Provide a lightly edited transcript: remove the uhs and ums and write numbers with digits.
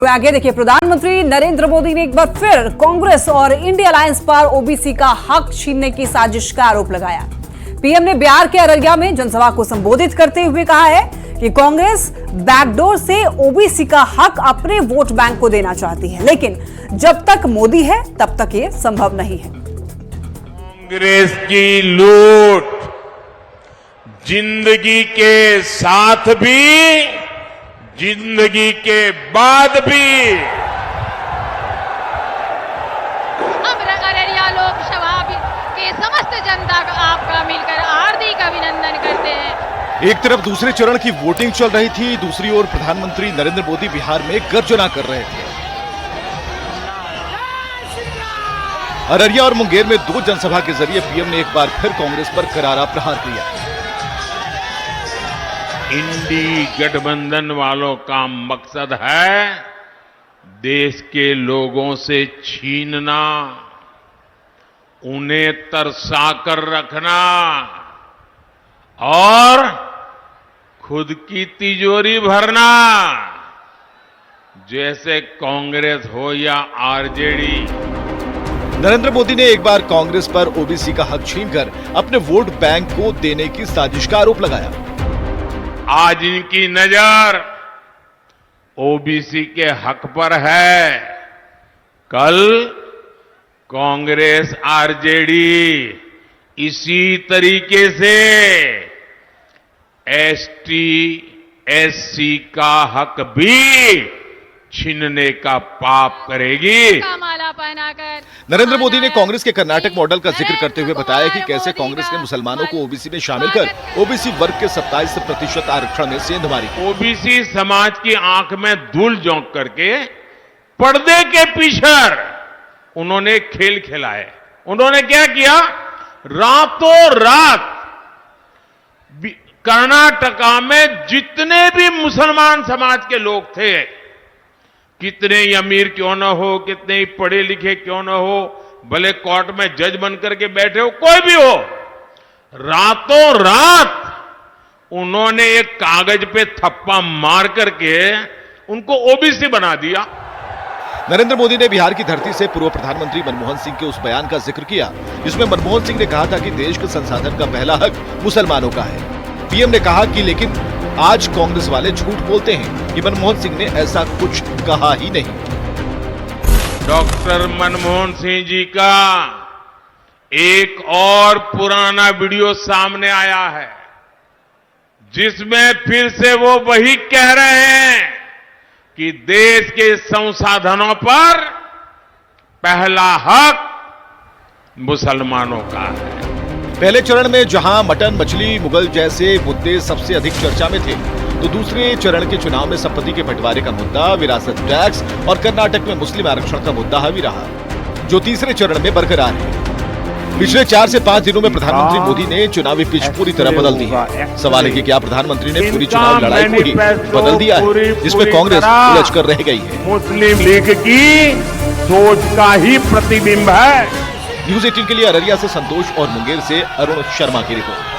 तो आगे देखिए, प्रधानमंत्री नरेंद्र मोदी ने एक बार फिर कांग्रेस और इंडिया अलायंस पर ओबीसी का हक छीनने की साजिश का आरोप लगाया। पीएम ने बिहार के अररिया में जनसभा को संबोधित करते हुए कहा है कि कांग्रेस बैकडोर से ओबीसी का हक अपने वोट बैंक को देना चाहती है, लेकिन जब तक मोदी है तब तक ये संभव नहीं है। कांग्रेस की लूट जिंदगी के साथ भी, जिंदगी के बाद भी। हम अररिया लोकसभा के समस्त जनता का आपका मिलकर हार्दिक अभिनंदन करते हैं। एक तरफ दूसरे चरण की वोटिंग चल रही थी, दूसरी ओर प्रधानमंत्री नरेंद्र मोदी बिहार में गर्जना कर रहे थे। अररिया और मुंगेर में दो जनसभा के जरिए पीएम ने एक बार फिर कांग्रेस पर करारा प्रहार किया। इंडी गठबंधन वालों का मकसद है देश के लोगों से छीनना, उन्हें तरसाकर रखना और खुद की तिजोरी भरना। जैसे कांग्रेस हो या आरजेडी। नरेंद्र मोदी ने एक बार कांग्रेस पर ओबीसी का हक छीनकर अपने वोट बैंक को देने की साजिश का आरोप लगाया। आज इनकी नजर ओबीसी के हक पर है, कल कांग्रेस आरजेडी इसी तरीके से एसटी एससी का हक भी छीनने का पाप करेगी। माला पहनाकर नरेंद्र मोदी ने कांग्रेस के कर्नाटक मॉडल का जिक्र करते हुए बताया कि कैसे कांग्रेस ने मुसलमानों को ओबीसी में शामिल कर ओबीसी वर्ग के 27% आरक्षण में सेंध मारी। ओबीसी समाज की आंख में धूल झोंक करके पर्दे के पीछे उन्होंने खेल खिलाए। उन्होंने क्या किया, रातों रात कर्नाटका में जितने भी मुसलमान समाज के लोग थे, कितने ही अमीर क्यों न हो, कितने ही पढ़े लिखे क्यों न हो, भले कोर्ट में जज बनकर के बैठे हो, कोई भी हो, रातों रात उन्होंने एक कागज पे थप्पा मार करके उनको ओबीसी बना दिया। नरेंद्र मोदी ने बिहार की धरती से पूर्व प्रधानमंत्री मनमोहन सिंह के उस बयान का जिक्र किया जिसमें मनमोहन सिंह ने कहा था कि देश के संसाधन का पहला हक मुसलमानों का है। पीएम ने कहा कि लेकिन आज कांग्रेस वाले झूठ बोलते हैं कि मनमोहन सिंह ने ऐसा कुछ कहा ही नहीं। डॉक्टर मनमोहन सिंह जी का एक और पुराना वीडियो सामने आया है जिसमें फिर से वो वही कह रहे हैं कि देश के संसाधनों पर पहला हक मुसलमानों का है। पहले चरण में जहां मटन, मछली, मुगल जैसे मुद्दे सबसे अधिक चर्चा में थे, तो दूसरे चरण के चुनाव में संपत्ति के बंटवारे का मुद्दा, विरासत टैक्स और कर्नाटक में मुस्लिम आरक्षण का मुद्दा हावी रहा, जो तीसरे चरण में बरकरार है। पिछले 4 से 5 दिनों में प्रधानमंत्री मोदी ने चुनावी पिच पूरी तरह बदल दी है। सवाल है कि क्या प्रधानमंत्री ने पूरी चुनाव लड़ाई को ही बदल दिया है, जिसमें कांग्रेस उलझ कर रह गई है। मुस्लिम लीग की सोच का ही प्रतिबिंब है। न्यूज़ 18 के लिए अररिया से संतोष और मुंगेर से अरुण शर्मा की रिपोर्ट।